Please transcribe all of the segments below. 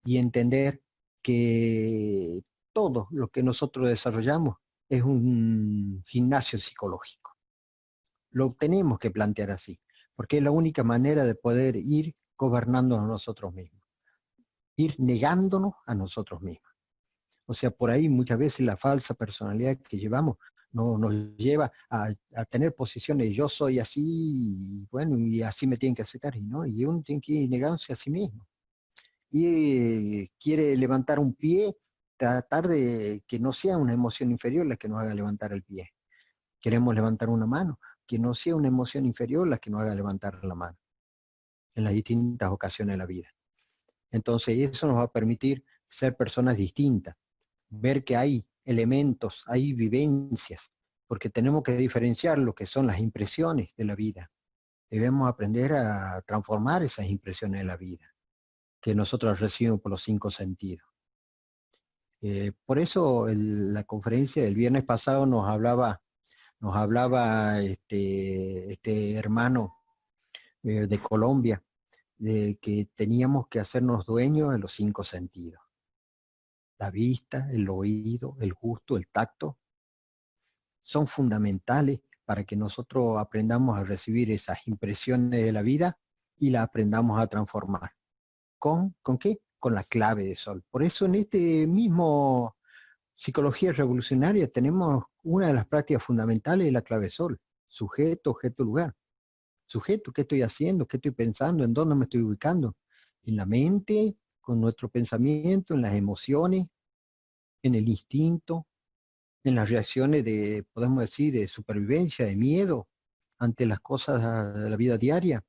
y entender que todo lo que nosotros desarrollamos es un gimnasio psicológico. Lo tenemos que plantear así, porque es la única manera de poder ir gobernándonos a nosotros mismos, ir negándonos a nosotros mismos. O sea, por ahí muchas veces la falsa personalidad que llevamos nos lleva a tener posiciones, yo soy así, y bueno, y así me tienen que aceptar, y no, y uno tiene que ir negándose a sí mismo. Y quiere levantar un pie, tratar de que no sea una emoción inferior la que nos haga levantar el pie. Queremos levantar una mano, que no sea una emoción inferior la que nos haga levantar la mano en las distintas ocasiones de la vida. Entonces eso nos va a permitir ser personas distintas, ver que hay elementos, hay vivencias, porque tenemos que diferenciar lo que son las impresiones de la vida. Debemos aprender a transformar esas impresiones de la vida, que nosotros recibimos por los 5 sentidos. Por eso la conferencia del viernes pasado nos hablaba este hermano de Colombia, de que teníamos que hacernos dueños de los 5 sentidos. La vista, el oído, el gusto, el tacto, son fundamentales para que nosotros aprendamos a recibir esas impresiones de la vida y las aprendamos a transformar. ¿Con qué? Con la clave de sol. Por eso en este mismo psicología revolucionaria tenemos una de las prácticas fundamentales de la clave de sol. Sujeto, objeto, lugar. Sujeto, ¿qué estoy haciendo? ¿Qué estoy pensando? ¿En dónde me estoy ubicando? En la mente, con nuestro pensamiento, en las emociones, en el instinto, en las reacciones de, podemos decir, de supervivencia, de miedo ante las cosas de la vida diaria.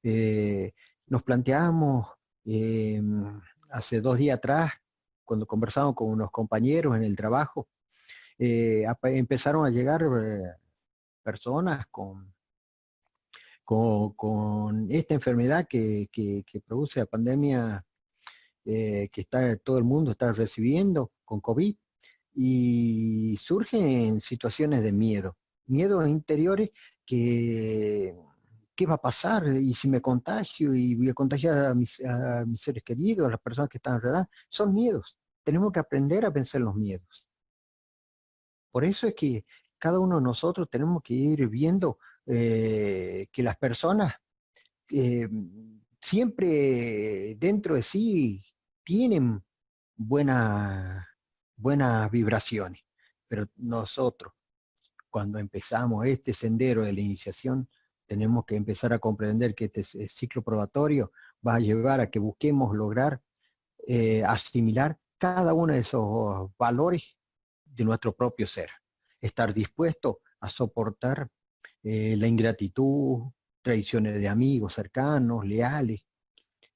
Eh, Nos planteamos hace 2 días atrás, cuando conversamos con unos compañeros en el trabajo, empezaron a llegar personas con esta enfermedad que produce la pandemia todo el mundo está recibiendo con COVID, y surgen situaciones de miedo, miedos interiores que, ¿qué va a pasar? ¿Y si me contagio y voy a contagiar a mis seres queridos, a las personas que están alrededor? Son miedos. Tenemos que aprender a vencer los miedos. Por eso es que cada uno de nosotros tenemos que ir viendo que las personas eh, siempre dentro de sí tienen buena- buenas vibraciones, pero nosotros, cuando empezamos este sendero de la iniciación, tenemos que empezar a comprender que este ciclo probatorio va a llevar a que busquemos lograr asimilar cada uno de esos valores de nuestro propio ser. Estar dispuesto a soportar la ingratitud, traiciones de amigos cercanos, leales.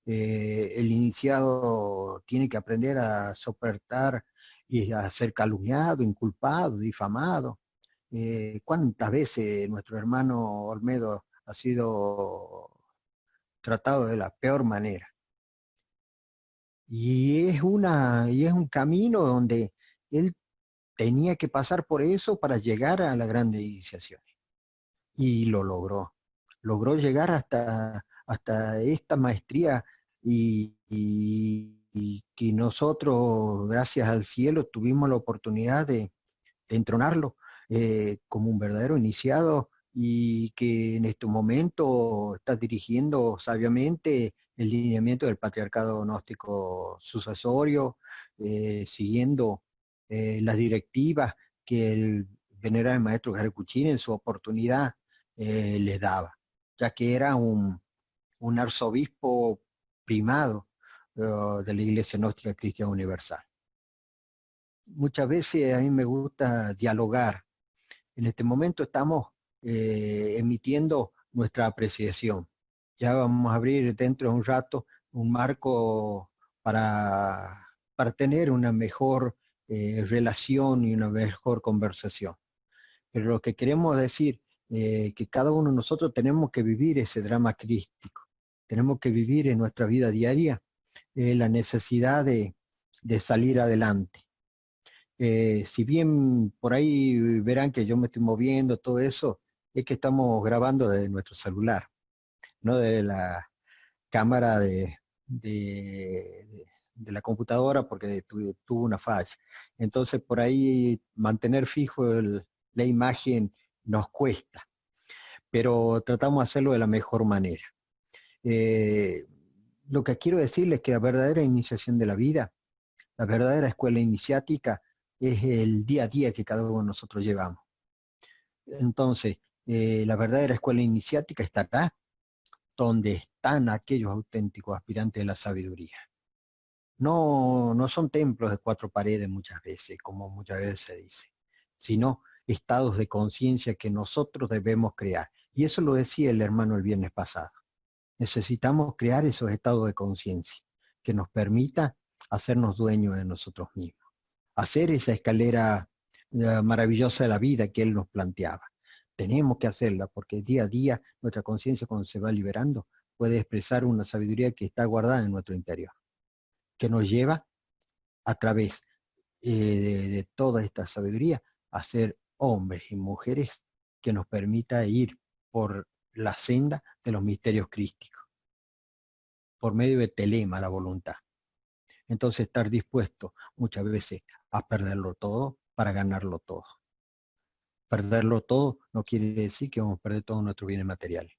El iniciado tiene que aprender a soportar y a ser calumniado, inculpado, difamado. ¿Cuántas veces nuestro hermano Olmedo ha sido tratado de la peor manera? Y es un camino donde él tenía que pasar por eso para llegar a la gran iniciación. Y lo logró. Logró llegar hasta esta maestría y que nosotros, gracias al cielo, tuvimos la oportunidad de entronarlo como un verdadero iniciado, y que en este momento está dirigiendo sabiamente el lineamiento del patriarcado gnóstico sucesorio, siguiendo las directivas que el venerable maestro Jarecuchín en su oportunidad les daba, ya que era un arzobispo primado de la Iglesia Gnóstica Cristiana Universal. Muchas veces a mí me gusta dialogar. En este momento estamos emitiendo nuestra apreciación. Ya vamos a abrir dentro de un rato un marco para tener una mejor relación y una mejor conversación. Pero lo que queremos decir, que cada uno de nosotros tenemos que vivir ese drama crístico. Tenemos que vivir en nuestra vida diaria la necesidad de salir adelante. Si bien por ahí verán que yo me estoy moviendo, todo eso, es que estamos grabando de nuestro celular, no de la cámara de la computadora porque tuvo una falla. Entonces por ahí mantener fijo la imagen nos cuesta, pero tratamos de hacerlo de la mejor manera. Eh, lo que quiero decirles es que la verdadera iniciación de la vida, la verdadera escuela iniciática, es el día a día que cada uno de nosotros llevamos. Entonces, la verdadera escuela iniciática estará donde están aquellos auténticos aspirantes de la sabiduría. No, no son templos de 4 paredes muchas veces, como muchas veces se dice, sino estados de conciencia que nosotros debemos crear. Y eso lo decía el hermano el viernes pasado. Necesitamos crear esos estados de conciencia que nos permita hacernos dueños de nosotros mismos. Hacer esa escalera maravillosa de la vida que él nos planteaba. Tenemos que hacerla porque día a día nuestra conciencia, cuando se va liberando, puede expresar una sabiduría que está guardada en nuestro interior, que nos lleva a través de toda esta sabiduría a ser hombres y mujeres que nos permita ir por la senda de los misterios crísticos, por medio de telema, la voluntad. Entonces estar dispuesto muchas veces a perderlo todo para ganarlo todo. Perderlo todo no quiere decir que vamos a perder todos nuestros bienes materiales,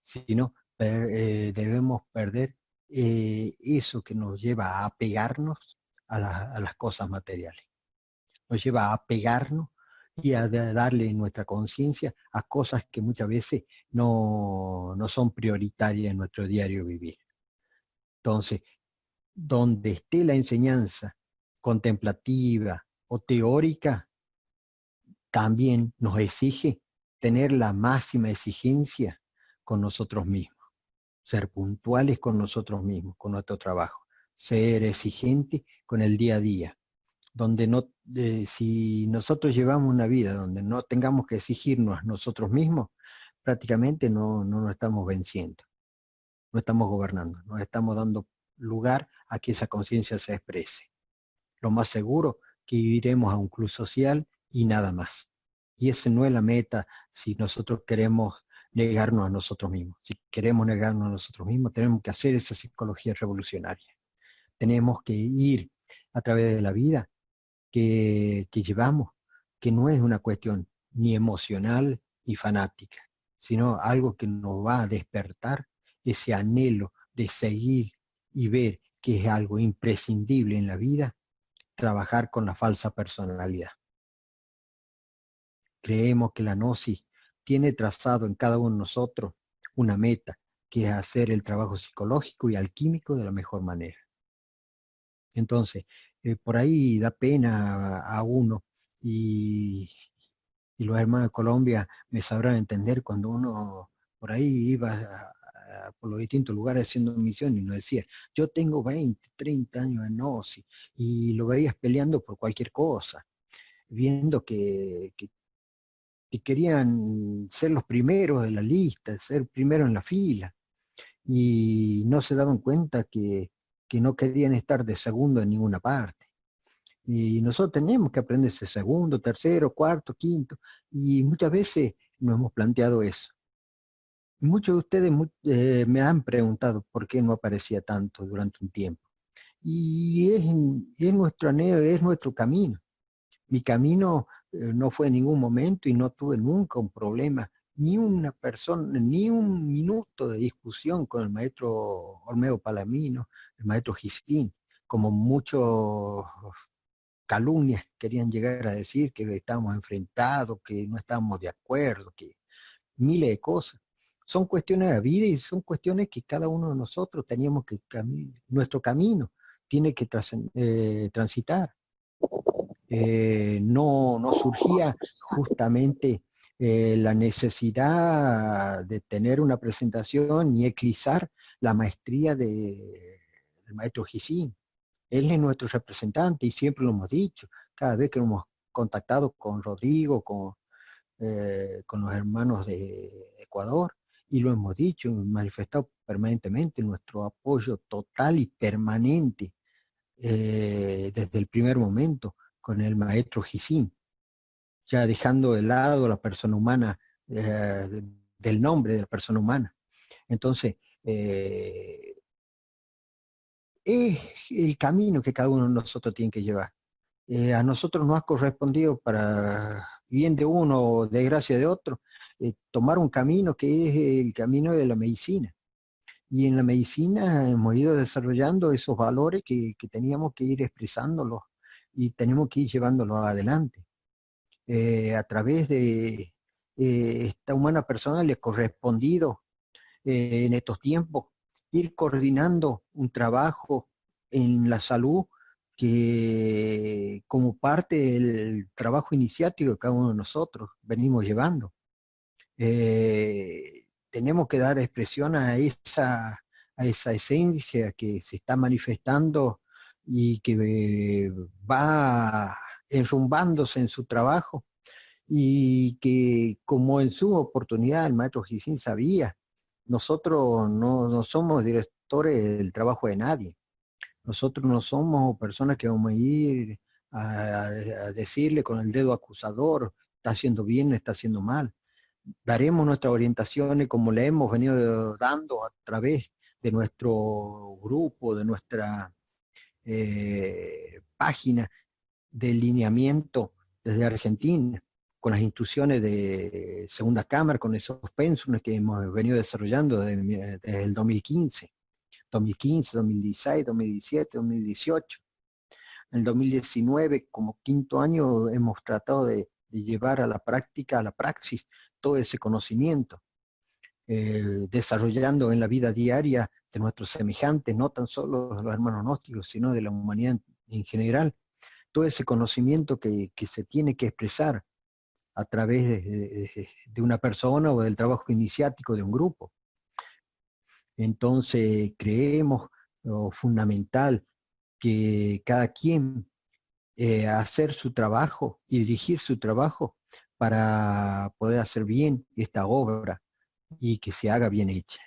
sino debemos perder eso que nos lleva a apegarnos a las cosas materiales. Nos lleva a apegarnos y a darle nuestra conciencia a cosas que muchas veces no son prioritarias en nuestro diario vivir. Entonces, donde esté la enseñanza contemplativa o teórica, también nos exige tener la máxima exigencia con nosotros mismos, ser puntuales con nosotros mismos, con nuestro trabajo, ser exigente con el día a día, donde no, si nosotros llevamos una vida donde no tengamos que exigirnos a nosotros mismos, prácticamente no nos estamos venciendo, no estamos gobernando, no estamos dando lugar a que esa conciencia se exprese. Lo más seguro que iremos a un club social y nada más. Y esa no es la meta si nosotros queremos negarnos a nosotros mismos. Si queremos negarnos a nosotros mismos, tenemos que hacer esa psicología revolucionaria. Tenemos que ir a través de la vida que llevamos, que no es una cuestión ni emocional ni fanática, sino algo que nos va a despertar ese anhelo de seguir y ver que es algo imprescindible en la vida, trabajar con la falsa personalidad. Creemos que la gnosis tiene trazado en cada uno de nosotros una meta, que es hacer el trabajo psicológico y alquímico de la mejor manera. Entonces, por ahí da pena a uno y los hermanos de Colombia me sabrán entender cuando uno por ahí iba por los distintos lugares haciendo misión y nos decía, yo tengo 20, 30 años de gnosis, y lo veías peleando por cualquier cosa, viendo que querían ser los primeros de la lista, ser primero en la fila, y no se daban cuenta que no querían estar de segundo en ninguna parte. Y nosotros tenemos que aprender ese segundo, tercero, cuarto, quinto, y muchas veces nos hemos planteado eso. Muchos de ustedes me han preguntado por qué no aparecía tanto durante un tiempo. Y es nuestro anhelo, es nuestro camino. Mi camino no fue en ningún momento y no tuve nunca un problema, ni una persona, ni un minuto de discusión con el maestro Olmedo Palamino, el maestro Gisín, como muchos calumnias querían llegar a decir que estábamos enfrentados, que no estábamos de acuerdo, que miles de cosas. Son cuestiones de vida y son cuestiones que cada uno de nosotros teníamos que nuestro camino tiene que transitar. No surgía justamente la necesidad de tener una presentación ni eclipsar la maestría del maestro Gisín. Él es nuestro representante y siempre lo hemos dicho, cada vez que nos hemos contactado con Rodrigo, con los hermanos de Ecuador, y lo hemos dicho, hemos manifestado permanentemente nuestro apoyo total y permanente desde el primer momento con el maestro Gisín, ya dejando de lado la persona humana, del nombre de la persona humana. Entonces, es el camino que cada uno de nosotros tiene que llevar. A nosotros nos ha correspondido, para bien de uno o desgracia de otro, tomar un camino que es el camino de la medicina. Y en la medicina hemos ido desarrollando esos valores que teníamos que ir expresándolos y tenemos que ir llevándolos adelante. A través de esta humana persona le ha correspondido en estos tiempos ir coordinando un trabajo en la salud que como parte del trabajo iniciático que cada uno de nosotros venimos llevando. Tenemos que dar expresión a esa esencia que se está manifestando y que va enrumbándose en su trabajo, y que, como en su oportunidad el maestro Gisin sabía, nosotros no somos directores del trabajo de nadie. Nosotros no somos personas que vamos a ir a decirle con el dedo acusador, está haciendo bien, está haciendo mal. Daremos nuestras orientaciones como le hemos venido dando a través de nuestro grupo, de nuestra página de lineamiento desde Argentina, con las instrucciones de Segunda Cámara, con esos pénsumes que hemos venido desarrollando desde el 2015, 2016, 2017, 2018. En el 2019, como quinto año, hemos tratado de llevar a la práctica, a la praxis, todo ese conocimiento, desarrollando en la vida diaria de nuestros semejantes, no tan solo los hermanos gnósticos, sino de la humanidad en general, todo ese conocimiento que se tiene que expresar a través de una persona o del trabajo iniciático de un grupo. Entonces creemos fundamental que cada quien hacer su trabajo y dirigir su trabajo para poder hacer bien esta obra y que se haga bien hecha.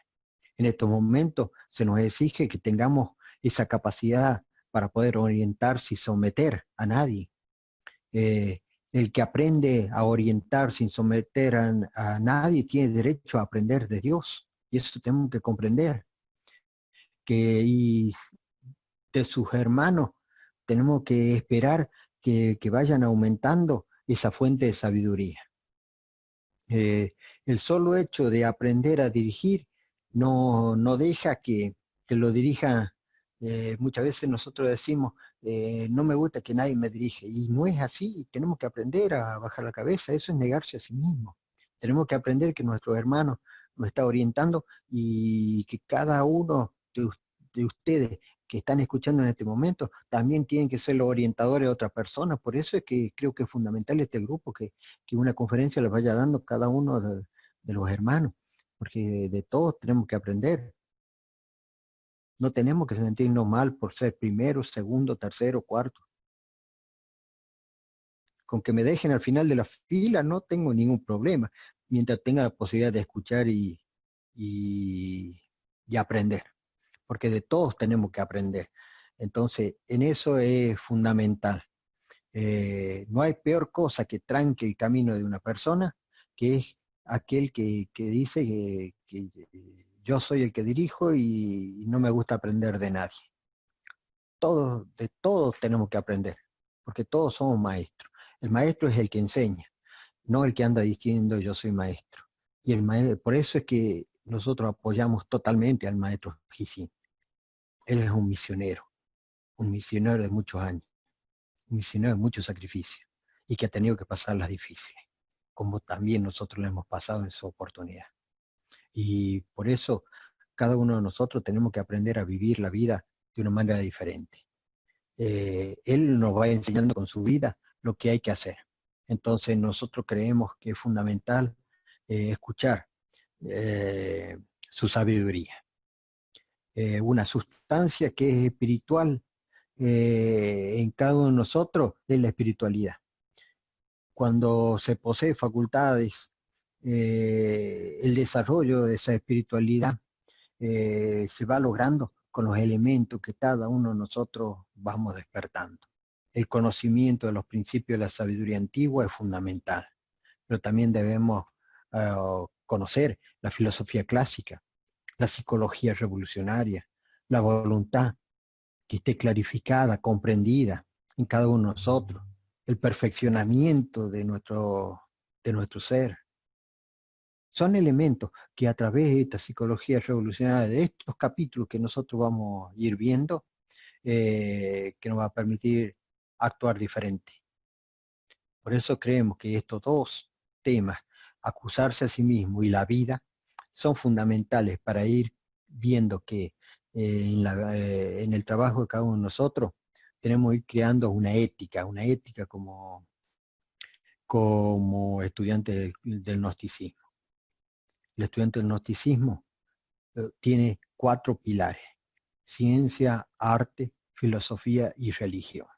En estos momentos se nos exige que tengamos esa capacidad para poder orientarse y someter a nadie. El que aprende a orientar sin someter a nadie tiene derecho a aprender de Dios. Y eso tenemos que comprender. Y de sus hermanos tenemos que esperar que vayan aumentando esa fuente de sabiduría. El solo hecho de aprender a dirigir no deja que lo dirija. Muchas veces nosotros decimos, no me gusta que nadie me dirige, y no es así. Tenemos que aprender a bajar la cabeza. Eso es negarse a sí mismo. Tenemos que aprender que nuestro hermano nos está orientando, y que cada uno de ustedes que están escuchando en este momento también tienen que ser los orientadores de otra persona. Por eso es que creo que es fundamental este grupo, que una conferencia les vaya dando cada uno de los hermanos, porque de todos tenemos que aprender. No tenemos que sentirnos mal por ser primero, segundo, tercero, cuarto. Con que me dejen al final de la fila no tengo ningún problema, mientras tenga la posibilidad de escuchar y aprender, porque de todos tenemos que aprender. Entonces, en eso es fundamental. No hay peor cosa que tranque el camino de una persona, que es aquel que dice que yo soy el que dirijo y no me gusta aprender de nadie. De todos tenemos que aprender, porque todos somos maestros. El maestro es el que enseña, no el que anda diciendo yo soy maestro. Y por eso es que nosotros apoyamos totalmente al maestro Gisin. Él es un misionero de muchos años, un misionero de mucho sacrificio, y que ha tenido que pasar las difíciles, como también nosotros lo hemos pasado en su oportunidad. Y por eso cada uno de nosotros tenemos que aprender a vivir la vida de una manera diferente. Él nos va enseñando con su vida lo que hay que hacer. Entonces nosotros creemos que es fundamental escuchar su sabiduría. Una sustancia que es espiritual en cada uno de nosotros es la espiritualidad. Cuando se posee facultades, el desarrollo de esa espiritualidad se va logrando con los elementos que cada uno de nosotros vamos despertando. El conocimiento de los principios de la sabiduría antigua es fundamental, pero también debemos conocer la filosofía clásica, la psicología revolucionaria, la voluntad, que esté clarificada, comprendida en cada uno de nosotros, el perfeccionamiento de nuestro ser. Son elementos que a través de esta psicología revolucionaria, de estos capítulos que nosotros vamos a ir viendo, que nos va a permitir actuar diferente. Por eso creemos que estos dos temas, acusarse a sí mismo y la vida, son fundamentales para ir viendo que en el trabajo de cada uno de nosotros tenemos que ir creando una ética como estudiante del gnosticismo. El estudiante del gnosticismo tiene 4 pilares: ciencia, arte, filosofía y religión.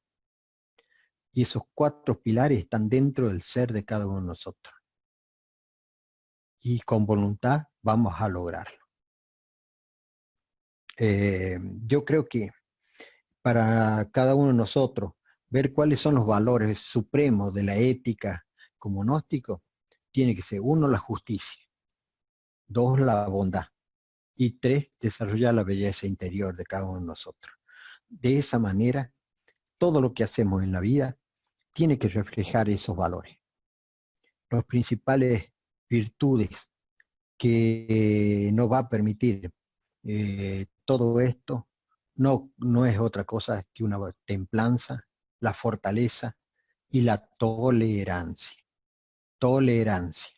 Y esos 4 pilares están dentro del ser de cada uno de nosotros. Y con voluntad vamos a lograrlo. Yo creo que para cada uno de nosotros, ver cuáles son los valores supremos de la ética como gnóstico, tiene que ser: 1, la justicia; 2, la bondad; y 3, desarrollar la belleza interior de cada uno de nosotros. De esa manera, todo lo que hacemos en la vida tiene que reflejar esos valores. Los principales virtudes que nos va a permitir todo esto no es otra cosa que una templanza, la fortaleza y la tolerancia. Tolerancia.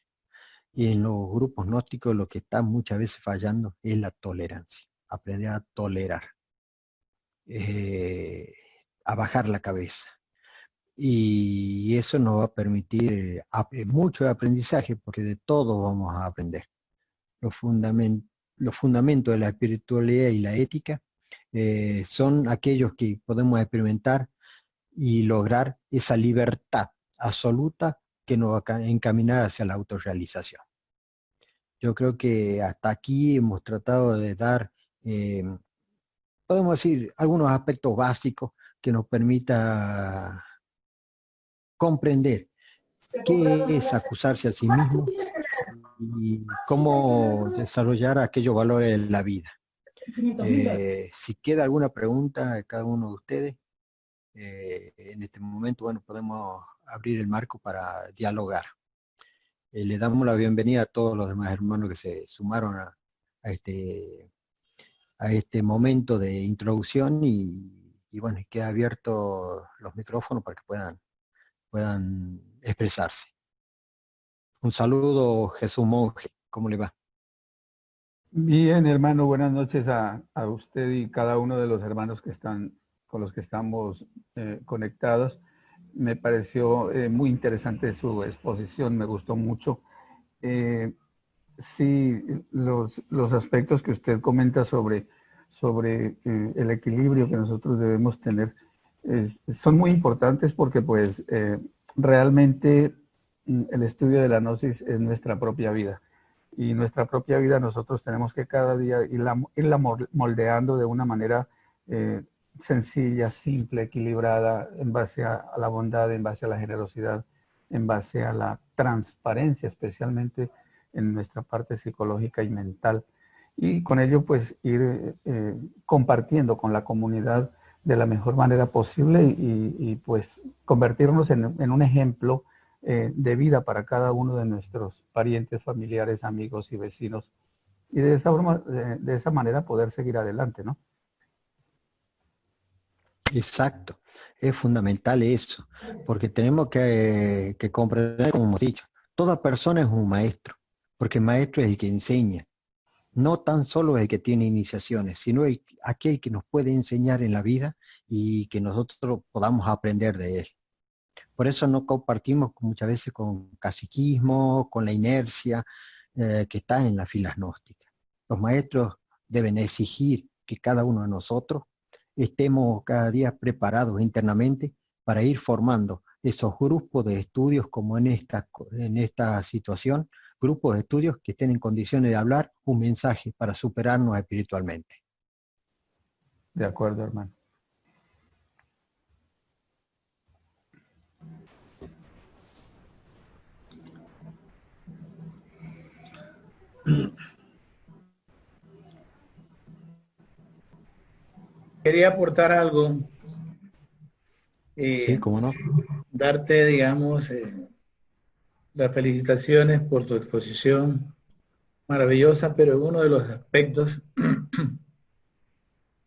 Y en los grupos gnósticos lo que está muchas veces fallando es la tolerancia. Aprender a tolerar, a bajar la cabeza. Y eso nos va a permitir mucho aprendizaje, porque de todo vamos a aprender. Los, los fundamentos de la espiritualidad y la ética son aquellos que podemos experimentar y lograr esa libertad absoluta que nos va a encaminar hacia la autorrealización. Yo creo que hasta aquí hemos tratado de dar, podemos decir, algunos aspectos básicos que nos permita comprender qué es acusarse a sí mismo y cómo desarrollar aquellos valores de la vida. Si queda alguna pregunta de cada uno de ustedes, en este momento, bueno, podemos abrir el marco para dialogar. Le damos la bienvenida a todos los demás hermanos que se sumaron a este, a este momento de introducción y bueno, queda abierto los micrófonos para que puedan expresarse. Un saludo, Jesús Monje, ¿cómo le va? Bien, hermano, buenas noches a usted y cada uno de los hermanos que están con los que estamos conectados. Me pareció muy interesante su exposición, me gustó mucho. Sí, los aspectos que usted comenta sobre el equilibrio que nosotros debemos tener son muy importantes porque pues realmente el estudio de la gnosis es nuestra propia vida. Y nuestra propia vida nosotros tenemos que cada día irla moldeando de una manera sencilla, simple, equilibrada, en base a la bondad, en base a la generosidad, en base a la transparencia, especialmente en nuestra parte psicológica y mental. Y con ello pues ir compartiendo con la comunidad de la mejor manera posible y pues convertirnos en un ejemplo de vida para cada uno de nuestros parientes, familiares, amigos y vecinos. Y de esa manera poder seguir adelante, ¿no? Exacto, es fundamental eso, porque tenemos que comprender, como hemos dicho, toda persona es un maestro, porque el maestro es el que enseña, no tan solo el que tiene iniciaciones, sino aquel que nos puede enseñar en la vida y que nosotros podamos aprender de él. Por eso no compartimos muchas veces con caciquismo, con la inercia que está en las filas gnósticas. Los maestros deben exigir que cada uno de nosotros estemos cada día preparados internamente para ir formando esos grupos de estudios como en esta situación, grupos de estudios que estén en condiciones de hablar un mensaje para superarnos espiritualmente. De acuerdo, hermano. Quería aportar algo, Sí, cómo no. darte, digamos, las felicitaciones por tu exposición maravillosa, pero uno de los aspectos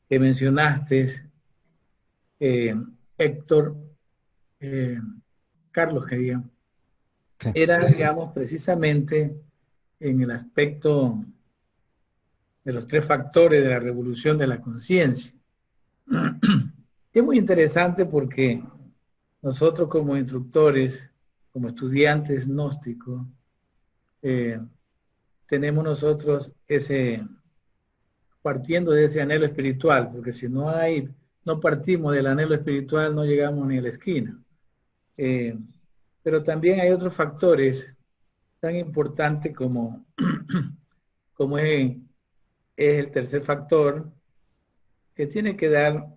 que mencionaste, eh, Héctor, eh, Carlos quería, Sí. era, digamos, precisamente en el aspecto de los tres factores de la revolución de la conciencia. Es muy interesante porque nosotros como instructores, como estudiantes gnósticos, eh, tenemos nosotros ese, partiendo de ese anhelo espiritual, porque si no hay, no partimos del anhelo espiritual, no llegamos ni a la esquina. Eh, pero también hay otros factores tan importantes como, como es el tercer factor, que tiene que dar,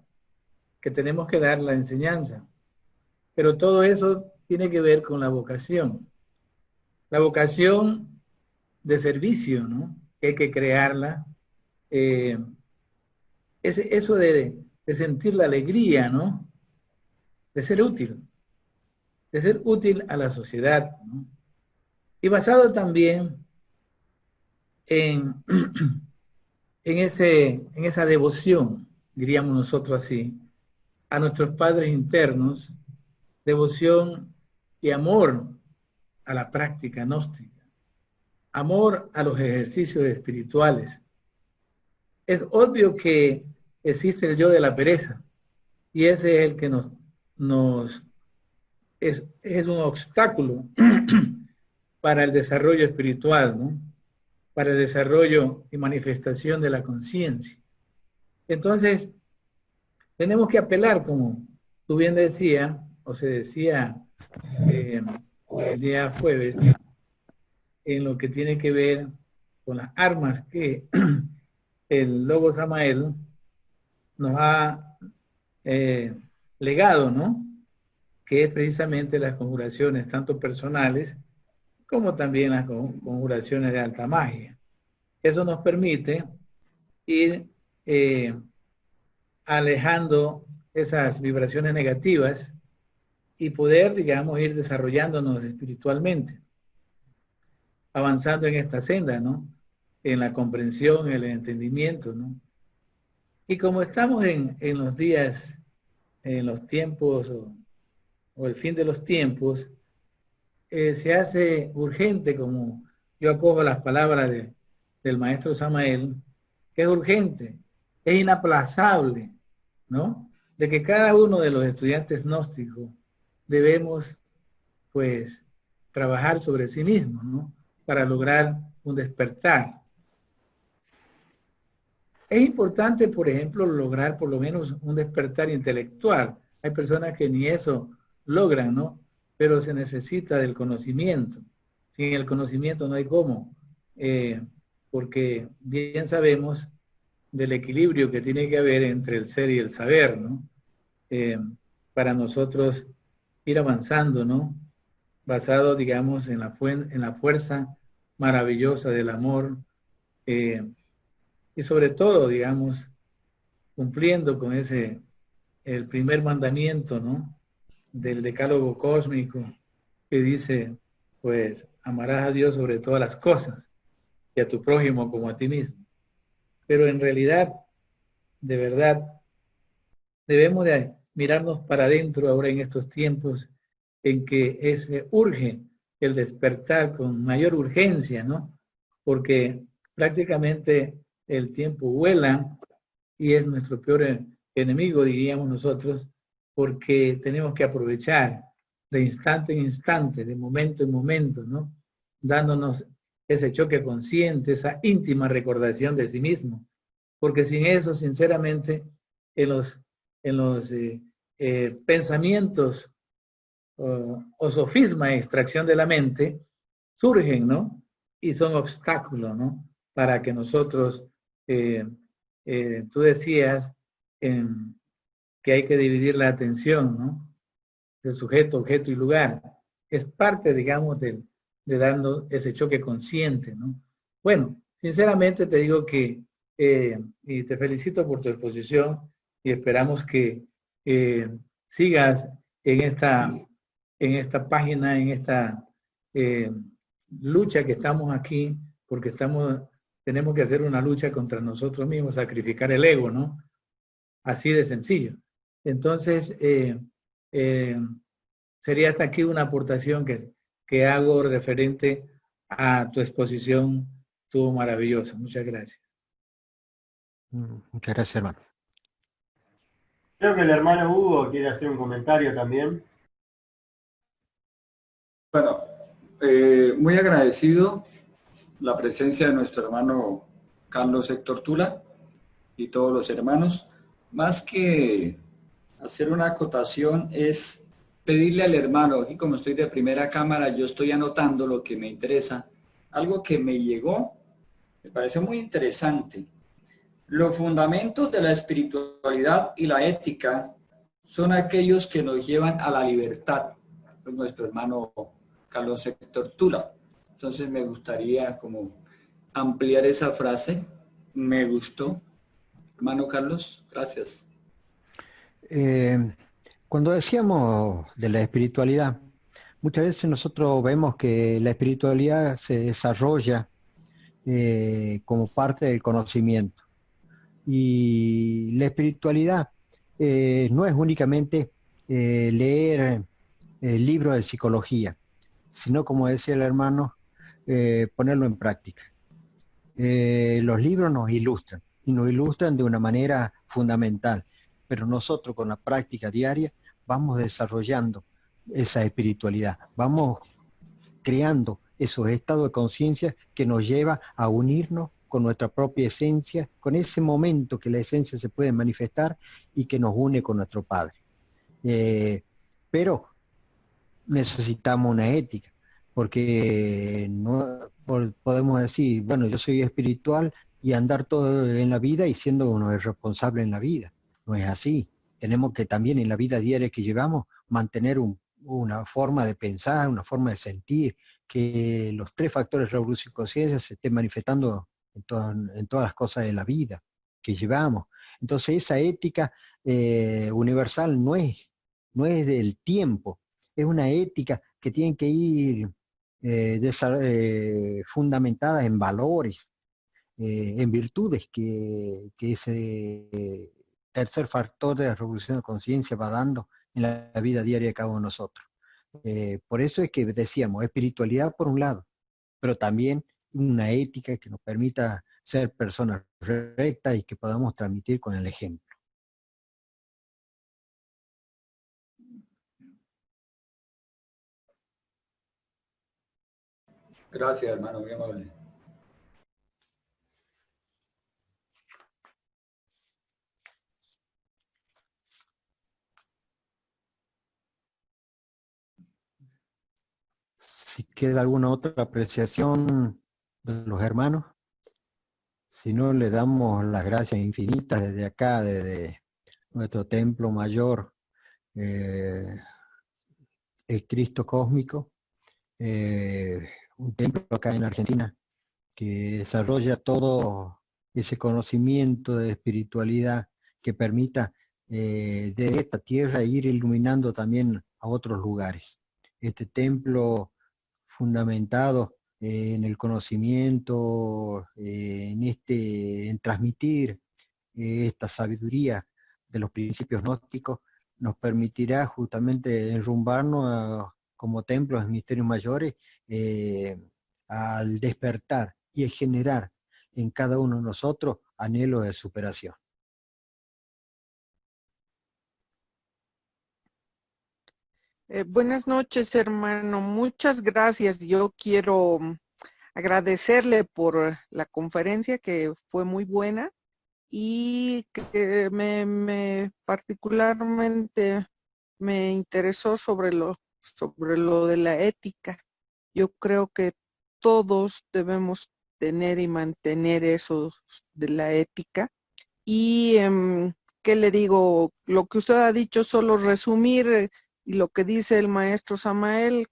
que tenemos que dar la enseñanza. Pero todo eso tiene que ver con la vocación. La vocación de servicio, ¿no? Que hay que crearla. Eh, eso de sentir la alegría, ¿no? De ser útil a la sociedad, ¿no? Y basado también en, en esa devoción, diríamos nosotros así, a nuestros padres internos, devoción y amor a la práctica gnóstica, amor a los ejercicios espirituales. Es obvio que existe el yo de la pereza y ese es el que nos es un obstáculo para el desarrollo espiritual, ¿no? Para el desarrollo y manifestación de la conciencia. Entonces, tenemos que apelar, como tú bien decías, o se decía eh, el día jueves, en lo que tiene que ver con las armas que el Lobo Samael nos ha eh, legado, ¿no? Que es precisamente las conjuraciones, tanto personales como también las conjuraciones de alta magia. Eso nos permite ir alejando esas vibraciones negativas y poder, digamos, ir desarrollándonos espiritualmente, avanzando en esta senda, ¿no? En la comprensión, en el entendimiento, ¿no? Y como estamos en los días, en los tiempos o el fin de los tiempos, se hace urgente, como yo acojo las palabras del maestro Samael, que es urgente, es inaplazable, ¿no? De que cada uno de los estudiantes gnósticos debemos, pues, trabajar sobre sí mismos, ¿no? Para lograr un despertar. Es importante, por ejemplo, lograr por lo menos un despertar intelectual. Hay personas que ni eso logran, ¿no? Pero se necesita del conocimiento. Sin el conocimiento no hay cómo, porque bien sabemos del equilibrio que tiene que haber entre el ser y el saber, ¿no? Eh, para nosotros ir avanzando, ¿no? Basado, digamos, en la fuerza maravillosa del amor, eh, y sobre todo, digamos, cumpliendo con el primer mandamiento, ¿no? Del decálogo cósmico, que dice, pues, amarás a Dios sobre todas las cosas y a tu prójimo como a ti mismo. Pero en realidad, de verdad, debemos de mirarnos para adentro ahora en estos tiempos en que urge el despertar con mayor urgencia, ¿no? Porque prácticamente el tiempo vuela y es nuestro peor enemigo, diríamos nosotros, porque tenemos que aprovechar de instante en instante, de momento en momento, ¿no? Dándonos ese choque consciente, esa íntima recordación de sí mismo, porque sin eso, sinceramente, en los pensamientos o sofisma de extracción de la mente surgen, ¿no? Y son obstáculos, ¿no? Para que nosotros, tú decías que hay que dividir la atención, ¿no? De sujeto, objeto y lugar. Es parte, digamos, de dando ese choque consciente, ¿no? Bueno, sinceramente te digo que, y te felicito por tu exposición, y esperamos que sigas en esta página, en esta lucha que estamos aquí, porque tenemos que hacer una lucha contra nosotros mismos, sacrificar el ego, ¿no? Así de sencillo. Entonces, sería hasta aquí una aportación que hago referente a tu exposición. Estuvo maravilloso. Muchas gracias. Muchas gracias, hermano. Creo que el hermano Hugo quiere hacer un comentario también. Bueno, muy agradecido la presencia de nuestro hermano Carlos Héctor Tula y todos los hermanos. Más que hacer una acotación es pedirle al hermano, aquí como estoy de primera cámara, yo estoy anotando lo que me interesa. Algo que me llegó, me pareció muy interesante. Los fundamentos de la espiritualidad y la ética son aquellos que nos llevan a la libertad. Es nuestro hermano Carlos Héctor Tula. Entonces me gustaría como ampliar esa frase. Me gustó. Hermano Carlos, gracias. Cuando decíamos de la espiritualidad, muchas veces nosotros vemos que la espiritualidad se desarrolla como parte del conocimiento. Y la espiritualidad no es únicamente leer libros de psicología, sino, como decía el hermano, ponerlo en práctica. Los libros nos ilustran, y nos ilustran de una manera fundamental, pero nosotros con la práctica diaria vamos desarrollando esa espiritualidad, vamos creando esos estados de conciencia que nos lleva a unirnos con nuestra propia esencia, con ese momento que la esencia se puede manifestar y que nos une con nuestro Padre. Pero necesitamos una ética, porque no podemos decir, bueno, yo soy espiritual y andar todo en la vida y siendo uno irresponsable en la vida. No es así. Tenemos que también en la vida diaria que llevamos mantener una forma de pensar, una forma de sentir, que los 3 factores de revolución y conciencia se estén manifestando en todas las cosas de la vida que llevamos. Entonces esa ética universal no es del tiempo, es una ética que tiene que ir fundamentada en valores, en virtudes que ese tercer factor de la revolución de conciencia va dando en la vida diaria de cada uno de nosotros. Por eso es que decíamos, espiritualidad por un lado, pero también una ética que nos permita ser personas rectas y que podamos transmitir con el ejemplo. Gracias, hermano, muy amable. Si queda alguna otra apreciación de los hermanos, si no, le damos las gracias infinitas desde acá, desde nuestro templo mayor, el Cristo Cósmico, un templo acá en Argentina que desarrolla todo ese conocimiento de espiritualidad que permita de esta tierra ir iluminando también a otros lugares. Este templo fundamentado en el conocimiento, en transmitir esta sabiduría de los principios gnósticos, nos permitirá justamente enrumbarnos como templos de misterios mayores al despertar y a generar en cada uno de nosotros anhelo de superación. Buenas noches, hermano. Muchas gracias. Yo quiero agradecerle por la conferencia, que fue muy buena y que particularmente me interesó sobre lo de la ética. Yo creo que todos debemos tener y mantener eso de la ética. Y, ¿qué le digo? Lo que usted ha dicho, solo resumir, y lo que dice el maestro Samael,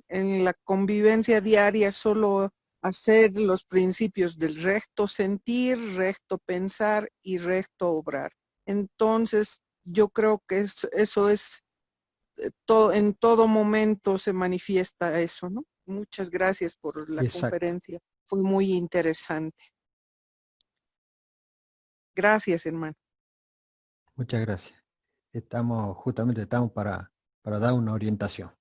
en la convivencia diaria, solo hacer los principios del recto sentir, recto pensar y recto obrar. Entonces, yo creo que eso es, en todo momento se manifiesta eso, ¿no? Muchas gracias por la Exacto. conferencia. Fue muy interesante. Gracias, hermano. Muchas gracias. Justamente estamos para dar una orientación.